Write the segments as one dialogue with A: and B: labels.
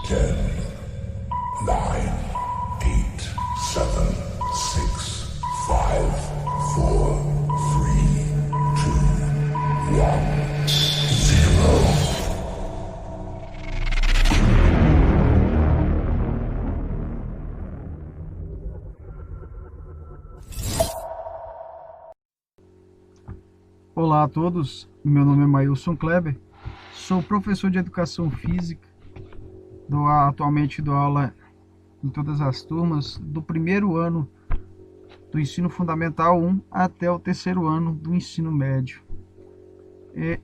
A: 10, 9, 8, 7, 6, 5, 4, 3, 2, 1, 0.
B: Olá a todos, meu nome é Mailson Kleber, sou professor de Educação Física, atualmente dou aula em todas as turmas do primeiro ano do Ensino Fundamental 1 até o terceiro ano do Ensino Médio.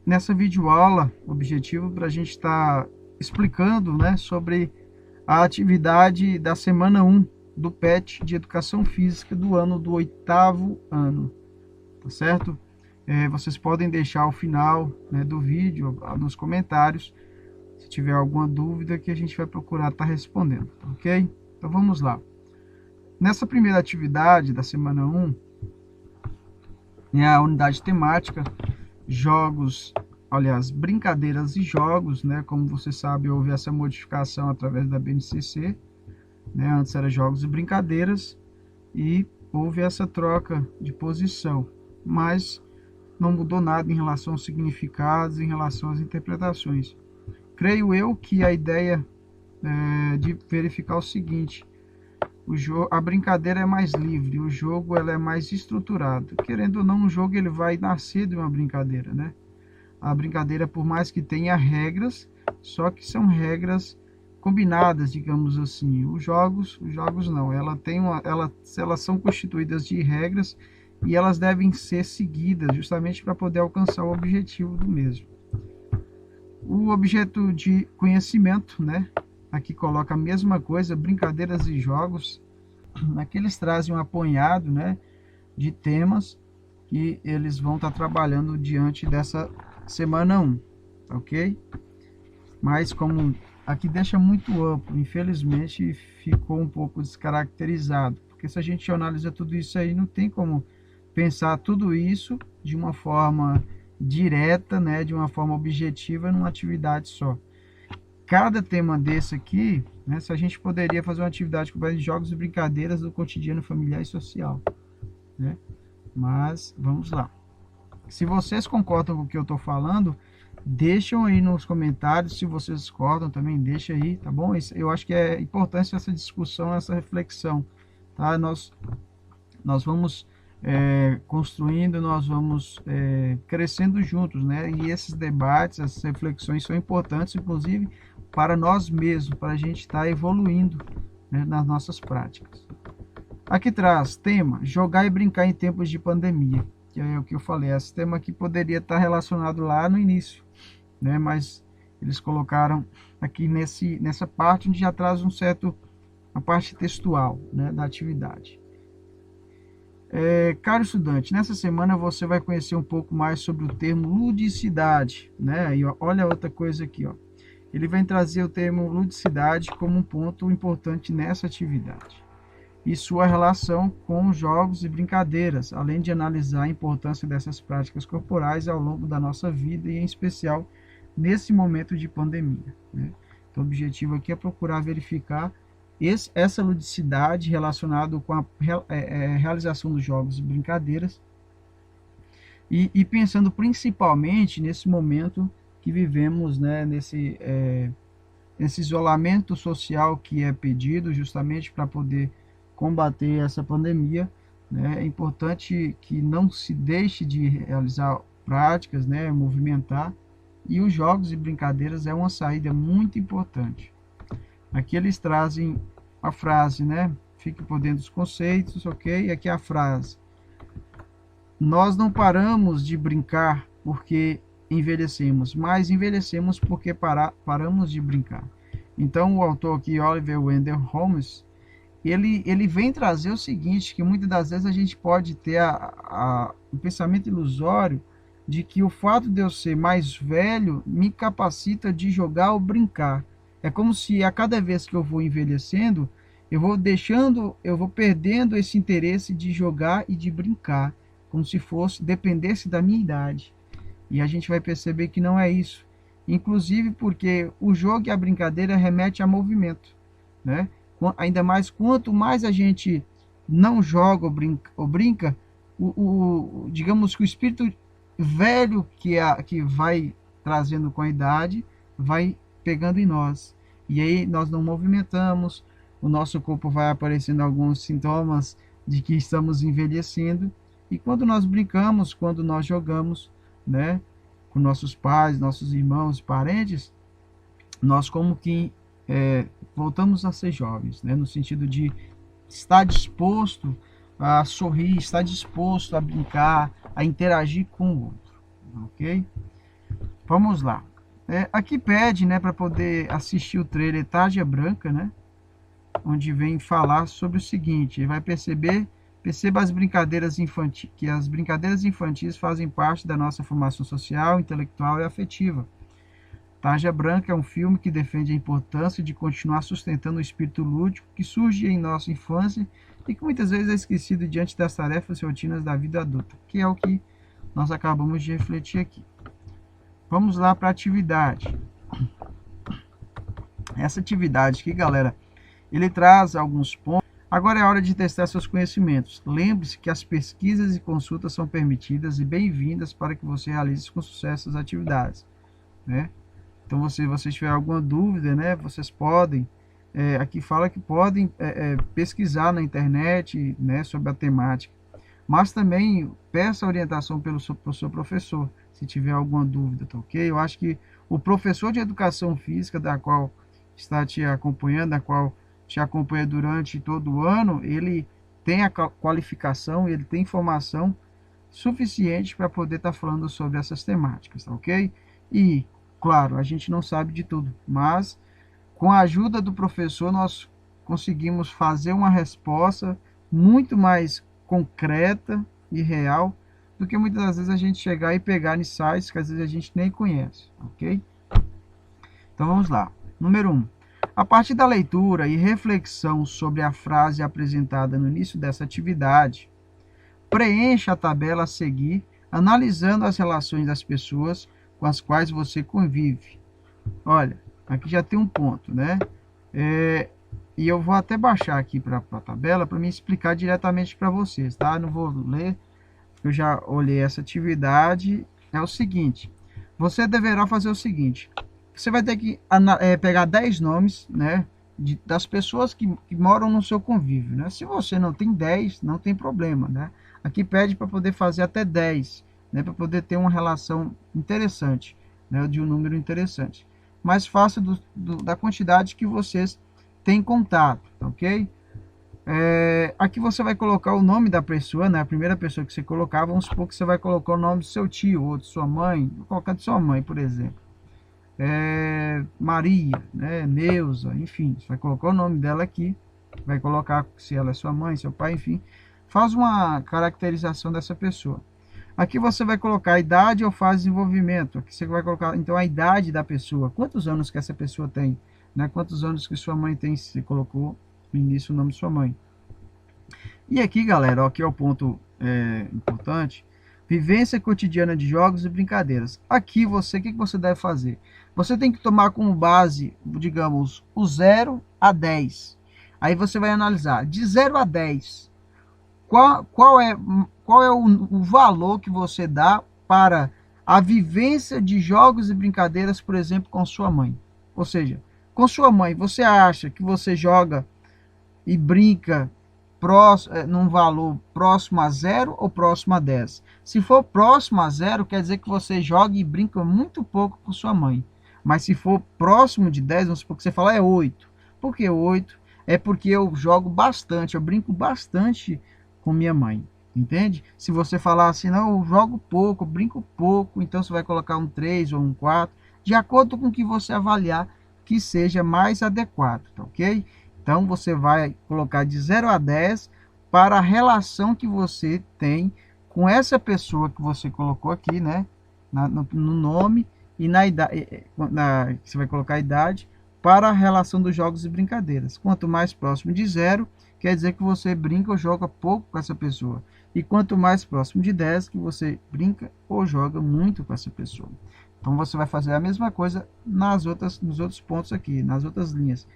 B: Nessa videoaula, o objetivo para a gente estar explicando, sobre a atividade da semana 1 do PET de Educação Física do ano do oitavo ano, tá certo? Vocês podem deixar ao final, do vídeo, nos comentários, se tiver alguma dúvida que a gente vai procurar estar respondendo, tá ok? Então vamos lá. Nessa primeira atividade da semana 1, é a unidade temática, jogos, aliás, brincadeiras e jogos, como você sabe, houve essa modificação através da BNCC, antes era jogos e brincadeiras, e houve essa troca de posição, mas não mudou nada em relação aos significados, em relação às interpretações. Creio eu que a ideia é de verificar o seguinte: a brincadeira é mais livre, o jogo ela é mais estruturado. Querendo ou não, o jogo ele vai nascer de uma brincadeira, A brincadeira, por mais que tenha regras, só que são regras combinadas, digamos assim. Os jogos não, elas são constituídas de regras e elas devem ser seguidas justamente para poder alcançar o objetivo do mesmo. O objeto de conhecimento, aqui coloca a mesma coisa, brincadeiras e jogos. Aqui eles trazem um apanhado, de temas que eles vão estar trabalhando diante dessa semana 1, ok? Mas como aqui deixa muito amplo, infelizmente ficou um pouco descaracterizado, porque se a gente analisa tudo isso aí, não tem como pensar tudo isso de uma forma direta, de uma forma objetiva numa atividade só. Cada tema desse aqui, se a gente poderia fazer uma atividade com base em jogos e brincadeiras do cotidiano familiar e social, Mas vamos lá. Se vocês concordam com o que eu estou falando, deixam aí nos comentários. Se vocês discordam também, deixa aí, tá bom? Eu acho que é importante essa discussão, essa reflexão, tá? Nós vamos construindo, nós vamos crescendo juntos, E esses debates, essas reflexões são importantes, inclusive, para nós mesmos, para a gente estar evoluindo, nas nossas práticas. Aqui traz tema: jogar e brincar em tempos de pandemia, que é o que eu falei. Esse tema aqui poderia estar relacionado lá no início, mas eles colocaram aqui nessa parte onde já traz a parte textual, da atividade. Caro estudante, nessa semana você vai conhecer um pouco mais sobre o termo ludicidade, E olha outra coisa aqui, Ele vem trazer o termo ludicidade como um ponto importante nessa atividade e sua relação com jogos e brincadeiras, além de analisar a importância dessas práticas corporais ao longo da nossa vida e em especial nesse momento de pandemia, Então o objetivo aqui é procurar verificar essa ludicidade relacionada com a realização dos jogos e brincadeiras e pensando principalmente nesse momento que vivemos, nesse isolamento social que é pedido justamente para poder combater essa pandemia, É importante que não se deixe de realizar práticas, movimentar, e os jogos e brincadeiras é uma saída muito importante. Aqui eles trazem a frase, Fique por dentro dos conceitos, ok? E aqui a frase: nós não paramos de brincar porque envelhecemos, mas envelhecemos porque paramos de brincar. Então o autor aqui, Oliver Wendell Holmes, ele vem trazer o seguinte, que muitas das vezes a gente pode ter um pensamento ilusório de que o fato de eu ser mais velho me capacita de jogar ou brincar. É como se a cada vez que eu vou envelhecendo, eu vou perdendo esse interesse de jogar e de brincar, como se dependesse da minha idade. E a gente vai perceber que não é isso. inclusive porque o jogo e a brincadeira remete a movimento, né? Ainda mais quanto mais a gente não joga ou brinca, digamos que o espírito velho que vai trazendo com a idade vai pegando em nós. E aí nós não movimentamos, o nosso corpo vai aparecendo alguns sintomas de que estamos envelhecendo. E quando nós brincamos, quando nós jogamos, né, com nossos pais, nossos irmãos, parentes, nós como que voltamos a ser jovens, né, no sentido de estar disposto a sorrir, estar disposto a brincar, a interagir com o outro, ok? Vamos lá. Aqui pede, né, para poder assistir o trailer Tarja Branca, né, onde vem falar sobre o seguinte: ele vai perceba as brincadeiras infantis, que as brincadeiras infantis fazem parte da nossa formação social, intelectual e afetiva. Tarja Branca é um filme que defende a importância de continuar sustentando o espírito lúdico que surge em nossa infância e que muitas vezes é esquecido diante das tarefas e rotinas da vida adulta, que é o que nós acabamos de refletir aqui. Vamos lá para a atividade. Essa atividade aqui, galera, ele traz alguns pontos. Agora é hora de testar seus conhecimentos. Lembre-se que as pesquisas e consultas são permitidas e bem-vindas para que você realize com sucesso as atividades, né? Então, se você tiver alguma dúvida, né, vocês podem, aqui fala que podem pesquisar na internet, né, sobre a temática. Mas também peça orientação pelo seu professor, se tiver alguma dúvida, tá ok? Eu acho que o professor de educação física, da qual está te acompanhando, da qual te acompanha durante todo o ano, ele tem a qualificação, ele tem informação suficiente para poder estar falando sobre essas temáticas, tá ok? E, claro, a gente não sabe de tudo, mas com a ajuda do professor nós conseguimos fazer uma resposta muito mais concreta e real do que muitas das vezes a gente chegar e pegar em sites que às vezes a gente nem conhece, ok? Então vamos lá. Número 1. A partir da leitura e reflexão sobre a frase apresentada no início dessa atividade, preencha a tabela a seguir, analisando as relações das pessoas com as quais você convive. Olha, aqui já tem um ponto, né? E eu vou até baixar aqui para a tabela para me explicar diretamente para vocês, tá? Não vou ler, eu já olhei essa atividade. É o seguinte, você deverá fazer o seguinte: você vai ter que pegar 10 nomes, né, das pessoas que moram no seu convívio, né? Se você não tem 10, não tem problema, né? Aqui pede para poder fazer até 10, né, para poder ter uma relação interessante, né, de um número interessante. Mas faça da quantidade que vocês têm contato, ok? Aqui você vai colocar o nome da pessoa, né? A primeira pessoa que você colocar, vamos supor que você vai colocar o nome do seu tio ou de sua mãe. Vou colocar de sua mãe, por exemplo. Maria, né? Neuza, enfim. Você vai colocar o nome dela aqui. Vai colocar se ela é sua mãe, seu pai, enfim. Faz uma caracterização dessa pessoa. Aqui você vai colocar a idade ou fase de desenvolvimento. Aqui você vai colocar, então, a idade da pessoa. Quantos anos que essa pessoa tem, né? Quantos anos que sua mãe tem, se você colocou no início o nome de sua mãe. E aqui, galera, ó, aqui é o ponto importante. Vivência cotidiana de jogos e brincadeiras. Aqui o que você deve fazer? Você tem que tomar como base, digamos, o 0 a 10. Aí você vai analisar, de 0 a 10, qual é o valor que você dá para a vivência de jogos e brincadeiras, por exemplo, com sua mãe. Ou seja, com sua mãe, você acha que você joga e brinca num valor próximo a 0 ou próximo a 10? Se for próximo a 0, quer dizer que você joga e brinca muito pouco com sua mãe. Mas se for próximo de 10, vamos supor que você fala 8. Por que 8? É porque eu jogo bastante, eu brinco bastante com minha mãe, entende? Se você falar assim, não, eu jogo pouco, brinco pouco, então você vai colocar um 3 ou um 4, de acordo com o que você avaliar que seja mais adequado, tá ok? Então você vai colocar de 0 a 10 para a relação que você tem com essa pessoa que você colocou aqui, né? No nome e na idade, você vai colocar a idade para a relação dos jogos e brincadeiras. Quanto mais próximo de 0, quer dizer que você brinca ou joga pouco com essa pessoa. E quanto mais próximo de 10, que você brinca ou joga muito com essa pessoa. Então você vai fazer a mesma coisa nos outros pontos aqui, nas outras linhas,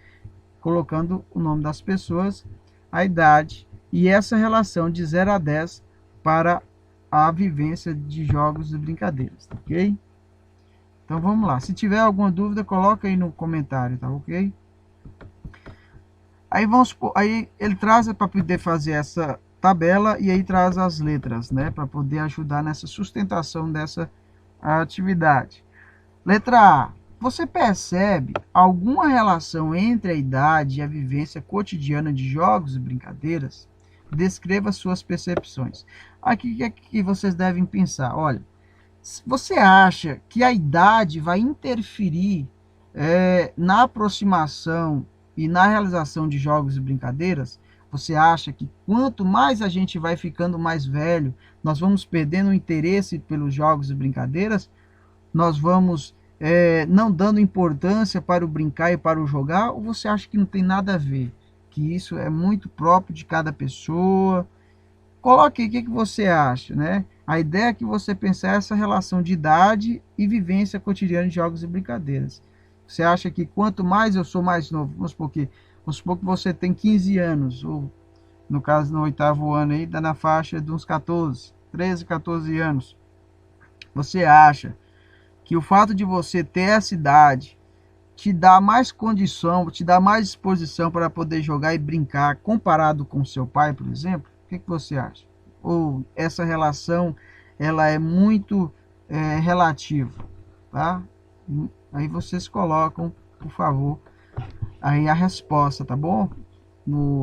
B: colocando o nome das pessoas, a idade e essa relação de 0 a 10 para a vivência de jogos e brincadeiras, ok? Então vamos lá, se tiver alguma dúvida, coloca aí no comentário, tá ok? Aí vamos supor, aí ele traz para poder fazer essa tabela e aí traz as letras, né, para poder ajudar nessa sustentação dessa atividade. Letra A. Você percebe alguma relação entre a idade e a vivência cotidiana de jogos e brincadeiras? Descreva suas percepções. Aqui o que é que vocês devem pensar? Olha, você acha que a idade vai interferir na aproximação e na realização de jogos e brincadeiras? Você acha que quanto mais a gente vai ficando mais velho, nós vamos perdendo o interesse pelos jogos e brincadeiras? Nós vamos não dando importância para o brincar e para o jogar? Ou você acha que não tem nada a ver? Que isso é muito próprio de cada pessoa? Coloque aí o que você acha, né? A ideia é que você pense essa relação de idade e vivência cotidiana de jogos e brincadeiras. Você acha que quanto mais eu sou mais novo, vamos supor que você tem 15 anos, ou no caso no 8º ano aí, está na faixa de uns 13, 14 anos. Você acha que o fato de você ter essa idade te dá mais condição, te dá mais disposição para poder jogar e brincar comparado com seu pai, por exemplo? O que você acha? Ou essa relação ela é muito relativa, tá? Aí vocês colocam, por favor, aí a resposta, tá bom?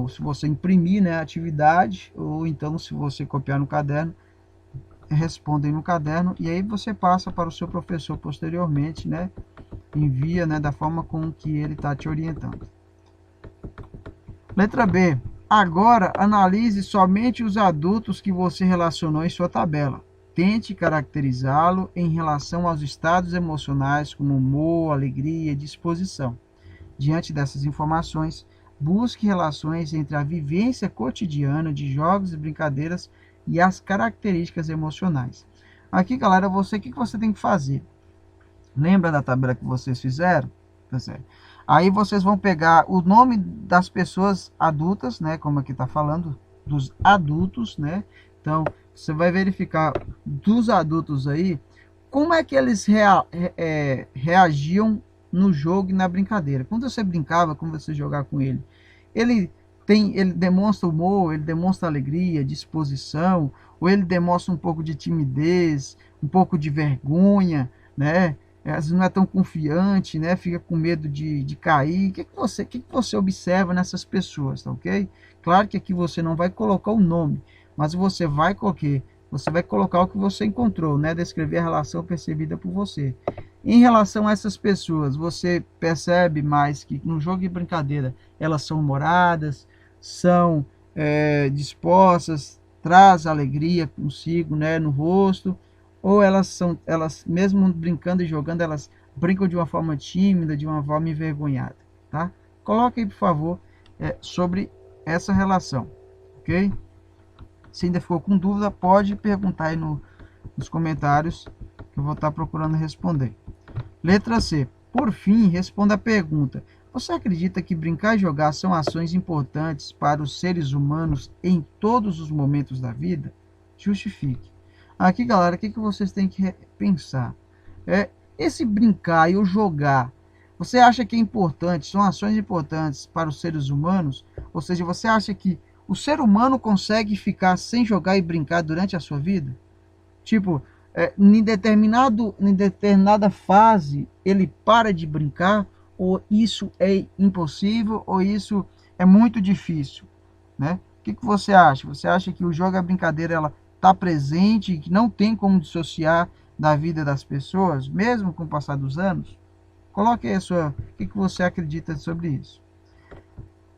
B: Se você imprimir, né, a atividade, ou então se você copiar no caderno, respondem no caderno e aí você passa para o seu professor posteriormente, né? Envia, né, da forma com que ele está te orientando. Letra B. Agora analise somente os adultos que você relacionou em sua tabela. Tente caracterizá-lo em relação aos estados emocionais como humor, alegria e disposição. Diante dessas informações, busque relações entre a vivência cotidiana de jogos e brincadeiras e as características emocionais. Aqui, galera, o que você tem que fazer? Lembra da tabela que vocês fizeram? Tá certo. Aí vocês vão pegar o nome das pessoas adultas, né? Como aqui está falando, dos adultos, né? Então, você vai verificar dos adultos aí, como é que eles reagiam no jogo e na brincadeira. Quando você brincava, quando você jogava com ele, ele demonstra humor, ele demonstra alegria, disposição, ou ele demonstra um pouco de timidez, um pouco de vergonha, né? Às vezes não é tão confiante, né? Fica com medo de cair. O que você observa nessas pessoas, tá ok? Claro que aqui você não vai colocar o nome, mas você vai colocar o que você encontrou, né? Descrever a relação percebida por você. Em relação a essas pessoas, você percebe mais que no jogo de brincadeira elas são humoradas, são dispostas, traz alegria consigo, né, no rosto, ou elas mesmo brincando e jogando, elas brincam de uma forma tímida, de uma forma envergonhada, tá? Coloque aí, por favor, sobre essa relação, ok? Se ainda ficou com dúvida, pode perguntar aí nos comentários, que eu vou estar procurando responder. Letra C. Por fim, responda a pergunta: você acredita que brincar e jogar são ações importantes para os seres humanos em todos os momentos da vida? Justifique. Aqui, galera, o que vocês têm que pensar? Esse brincar e o jogar, você acha que é importante, são ações importantes para os seres humanos? Ou seja, você acha que o ser humano consegue ficar sem jogar e brincar durante a sua vida? Tipo, em determinada fase, ele para de brincar, ou isso é impossível, ou isso é muito difícil, né? O que você acha? Você acha que o jogo e a brincadeira, ela está presente e que não tem como dissociar da vida das pessoas, mesmo com o passar dos anos? Coloque aí o que você acredita sobre isso.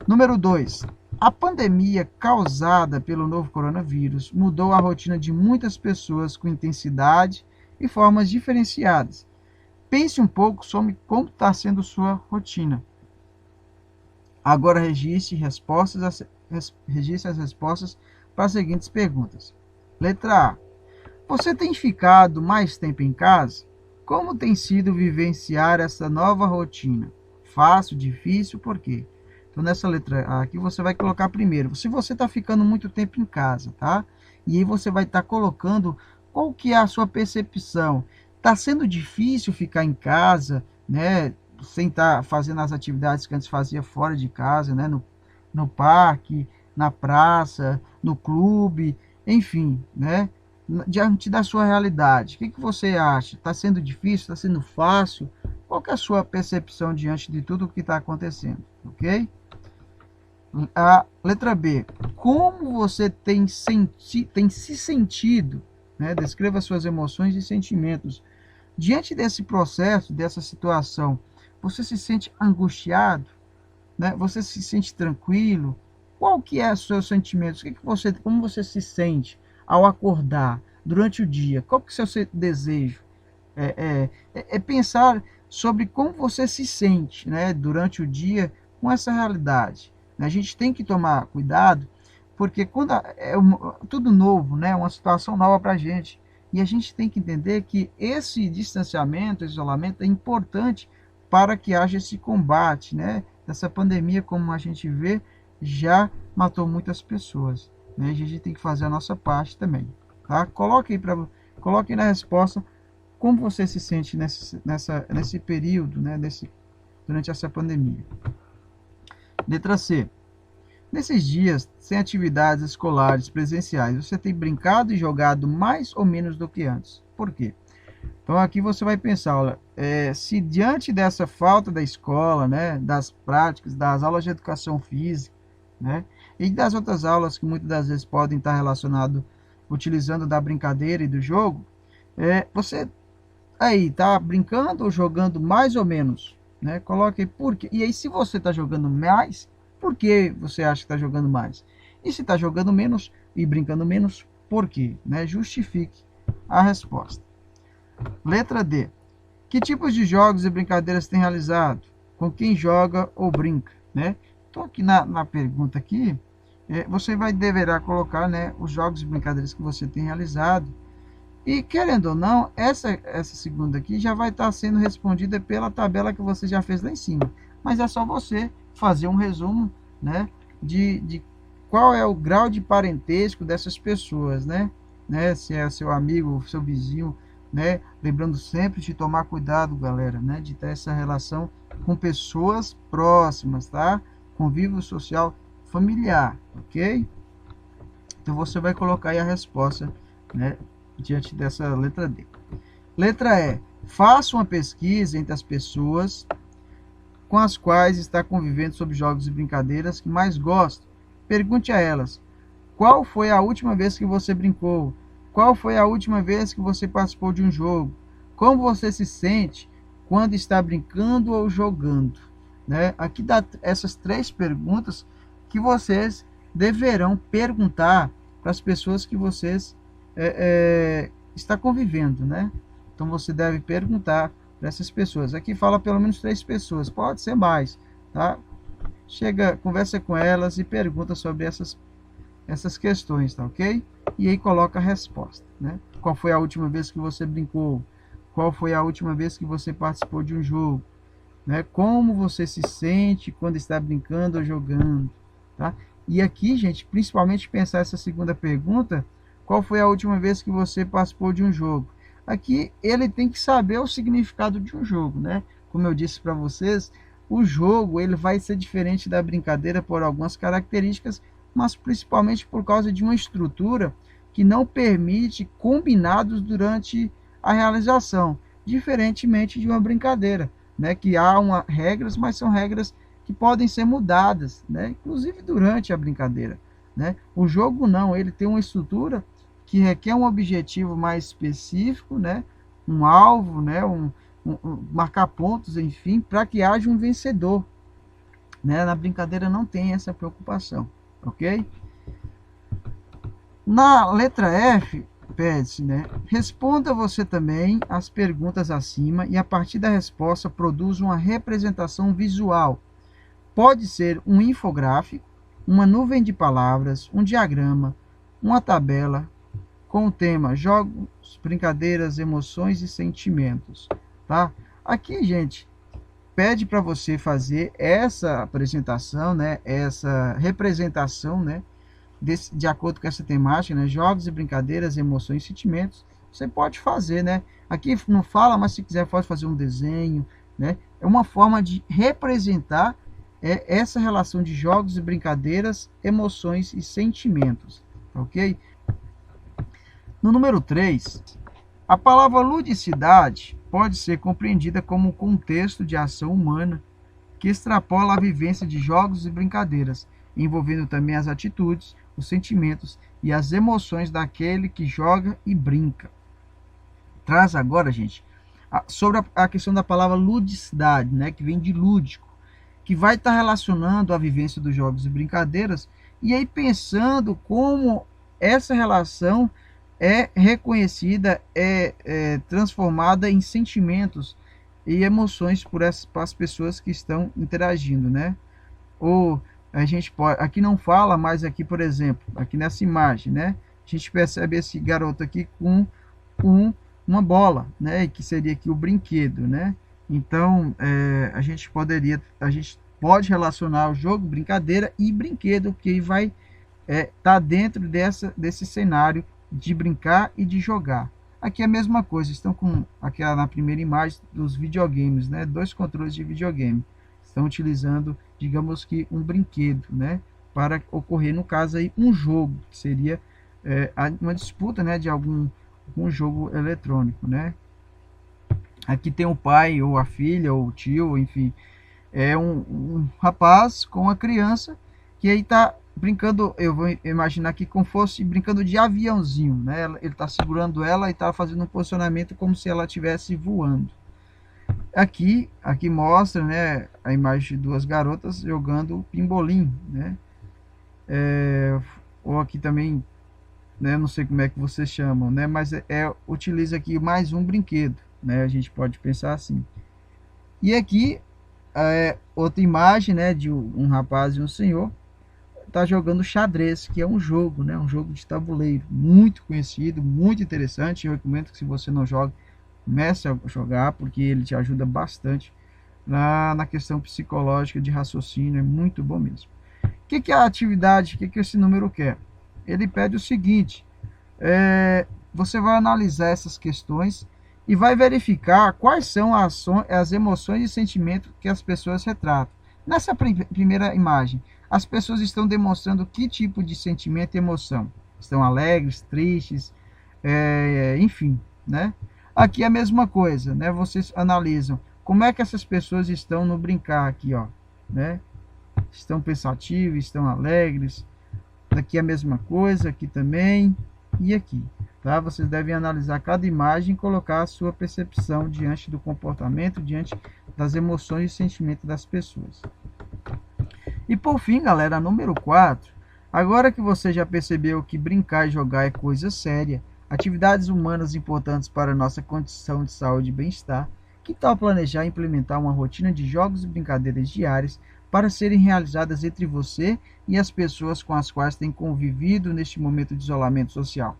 B: Número 2. A pandemia causada pelo novo coronavírus mudou a rotina de muitas pessoas com intensidade e formas diferenciadas. Pense um pouco sobre como está sendo sua rotina. Agora registre as respostas para as seguintes perguntas. Letra A. Você tem ficado mais tempo em casa? Como tem sido vivenciar essa nova rotina? Fácil, difícil, por quê? Então, nessa letra A aqui, você vai colocar primeiro, se você está ficando muito tempo em casa, tá? E aí você vai estar colocando qual que é a sua percepção. Está sendo difícil ficar em casa, né? Sem estar fazendo as atividades que antes fazia fora de casa, né? No parque, na praça, no clube, enfim, né? Diante da sua realidade, o que você acha? Está sendo difícil? Está sendo fácil? Qual que é a sua percepção diante de tudo o que está acontecendo? Ok? A letra B. Como você tem se sentido? Né? Descreva suas emoções e sentimentos. Diante desse processo, dessa situação, você se sente angustiado? Né? Você se sente tranquilo? Qual que é os seus sentimentos? Como você se sente ao acordar durante o dia? Qual que é o seu desejo? É pensar sobre como você se sente, né, durante o dia com essa realidade. A gente tem que tomar cuidado, porque quando tudo novo, né, uma situação nova para a gente, e a gente tem que entender que esse distanciamento, esse isolamento é importante para que haja esse combate, né? Essa pandemia, como a gente vê, já matou muitas pessoas, né? A gente tem que fazer a nossa parte também, tá? Coloque na resposta como você se sente nesse período, né? Durante essa pandemia. Letra C. Nesses dias, sem atividades escolares presenciais, você tem brincado e jogado mais ou menos do que antes. Por quê? Então aqui você vai pensar, olha, se diante dessa falta da escola, né, das práticas, das aulas de educação física, né, e das outras aulas que muitas das vezes podem estar relacionadas, utilizando da brincadeira e do jogo, você aí tá brincando ou jogando mais ou menos, né? Coloque aí por quê. E aí, se você está jogando mais, por que você acha que está jogando mais? E se está jogando menos e brincando menos, por quê? Né? Justifique a resposta. Letra D. Que tipos de jogos e brincadeiras tem realizado? Com quem joga ou brinca? Né? Então, aqui na pergunta aqui, você deverá colocar, né, os jogos e brincadeiras que você tem realizado. E, querendo ou não, essa segunda aqui já vai estar sendo respondida pela tabela que você já fez lá em cima. Mas é só você fazer um resumo, né, de qual é o grau de parentesco dessas pessoas, né? Se é seu amigo, seu vizinho, né? Lembrando sempre de tomar cuidado, galera, né? De ter essa relação com pessoas próximas, tá? Convívio social familiar, ok? Então você vai colocar aí a resposta, né, diante dessa letra D. Letra E. Faça uma pesquisa entre as pessoas com as quais está convivendo sobre jogos e brincadeiras que mais gosta. Pergunte a elas: qual foi a última vez que você brincou? Qual foi a última vez que você participou de um jogo? Como você se sente quando está brincando ou jogando? Né? Aqui dá essas 3 perguntas que vocês deverão perguntar para as pessoas que vocês está convivendo, né? Então você deve perguntar para essas pessoas. Aqui fala pelo menos 3 pessoas, pode ser mais, tá? Conversa com elas e pergunta sobre essas questões, tá ok? E aí coloca a resposta, né? Qual foi a última vez que você brincou? Qual foi a última vez que você participou de um jogo? Né? Como você se sente quando está brincando ou jogando, tá? E aqui, gente, principalmente pensar essa segunda pergunta: qual foi a última vez que você participou de um jogo? Aqui ele tem que saber o significado de um jogo, né? Como eu disse para vocês, o jogo ele vai ser diferente da brincadeira por algumas características, mas principalmente por causa de uma estrutura que não permite combinados durante a realização, diferentemente de uma brincadeira, né? Que há regras, mas são regras que podem ser mudadas, né? Inclusive durante a brincadeira, né? O jogo não, ele tem uma estrutura que requer um objetivo mais específico, né? Um alvo, né? Marcar pontos, enfim, para que haja um vencedor, né? Na brincadeira não tem essa preocupação, ok? Na letra F, pede-se, né? Responda você também as perguntas acima e a partir da resposta produza uma representação visual. Pode ser um infográfico, uma nuvem de palavras, um diagrama, uma tabela, com o tema jogos, brincadeiras, emoções e sentimentos, tá? Aqui, gente, pede para você fazer essa apresentação, né, essa representação, né, de acordo com essa temática, né, jogos e brincadeiras, emoções e sentimentos. Você pode fazer, né? Aqui não fala, mas se quiser pode fazer um desenho, né? É uma forma de representar essa relação de jogos e brincadeiras, emoções e sentimentos, ok? No número 3, a palavra ludicidade pode ser compreendida como um contexto de ação humana que extrapola a vivência de jogos e brincadeiras, envolvendo também as atitudes, os sentimentos e as emoções daquele que joga e brinca. Traz agora, gente, sobre a questão da palavra ludicidade, né, que vem de lúdico, que vai estar relacionando a vivência dos jogos e brincadeiras, e aí pensando como essa relação é reconhecida, transformada em sentimentos e emoções para as pessoas que estão interagindo, né? Ou a gente pode, aqui não fala, mas aqui, por exemplo, aqui nessa imagem, né? A gente percebe esse garoto aqui com uma bola, né? Que seria aqui o brinquedo, né? Então, a gente pode relacionar o jogo, brincadeira e brinquedo, que vai estar dentro desse cenário de brincar e de jogar. Aqui é a mesma coisa, estão com aquela na primeira imagem dos videogames, né? 2 controles de videogame. Estão utilizando, digamos que um brinquedo, né? Para ocorrer, no caso aí, um jogo, que seria uma disputa, né? De algum jogo eletrônico, né? Aqui tem o pai, ou a filha, ou o tio, enfim. É um rapaz com uma criança que aí está brincando, eu vou imaginar aqui como fosse brincando de aviãozinho, né? Ele está segurando ela e está fazendo um posicionamento como se ela estivesse voando. Aqui mostra, né, a imagem de 2 garotas jogando pimbolim, né? Ou aqui também, né, não sei como é que vocês chamam, né? Mas utiliza aqui mais um brinquedo, né? A gente pode pensar assim. E aqui outra imagem, né, de um rapaz e um senhor tá jogando xadrez, que é um jogo, né, um jogo de tabuleiro muito conhecido, muito interessante. Eu recomendo que, se você não joga, comece a jogar, porque ele te ajuda bastante na questão psicológica de raciocínio. É muito bom mesmo. O que é a atividade? O que esse número quer? Ele pede o seguinte: você vai analisar essas questões e vai verificar quais são as emoções e sentimentos que as pessoas retratam. Nessa primeira imagem, as pessoas estão demonstrando que tipo de sentimento e emoção? Estão alegres, tristes, enfim, né? Aqui é a mesma coisa, né? Vocês analisam como é que essas pessoas estão no brincar aqui, ó, né? Estão pensativos, estão alegres. Aqui é a mesma coisa, aqui também e aqui, tá? Vocês devem analisar cada imagem e colocar a sua percepção diante do comportamento, diante das emoções e sentimentos das pessoas. E por fim, galera, número 4, agora que você já percebeu que brincar e jogar é coisa séria, atividades humanas importantes para a nossa condição de saúde e bem-estar, que tal planejar e implementar uma rotina de jogos e brincadeiras diárias para serem realizadas entre você e as pessoas com as quais tem convivido neste momento de isolamento social?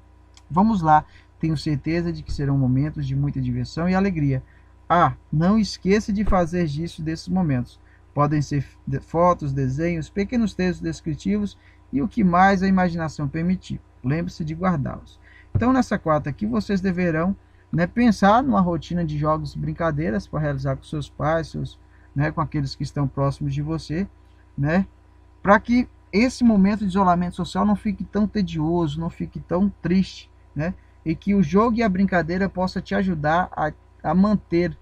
B: Vamos lá, tenho certeza de que serão momentos de muita diversão e alegria. Não esqueça de fazer disso desses momentos. Podem ser fotos, desenhos, pequenos textos descritivos e o que mais a imaginação permitir. Lembre-se de guardá-los. Então, nessa 4 aqui, vocês deverão, né, pensar numa rotina de jogos e brincadeiras para realizar com seus pais, né, com aqueles que estão próximos de você, né, para que esse momento de isolamento social não fique tão tedioso, não fique tão triste, né, e que o jogo e a brincadeira possa te ajudar a manter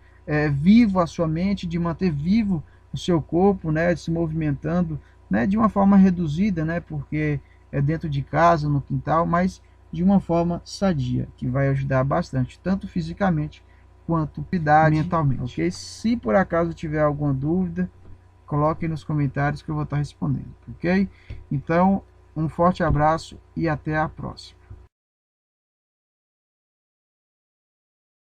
B: vivo a sua mente, de manter vivo o seu corpo, né, se movimentando, né, de uma forma reduzida, né, porque é dentro de casa, no quintal, mas de uma forma sadia, que vai ajudar bastante, tanto fisicamente quanto mentalmente. Ok? Se por acaso tiver alguma dúvida, coloque nos comentários que eu vou estar respondendo, ok? Então, um forte abraço e até a próxima.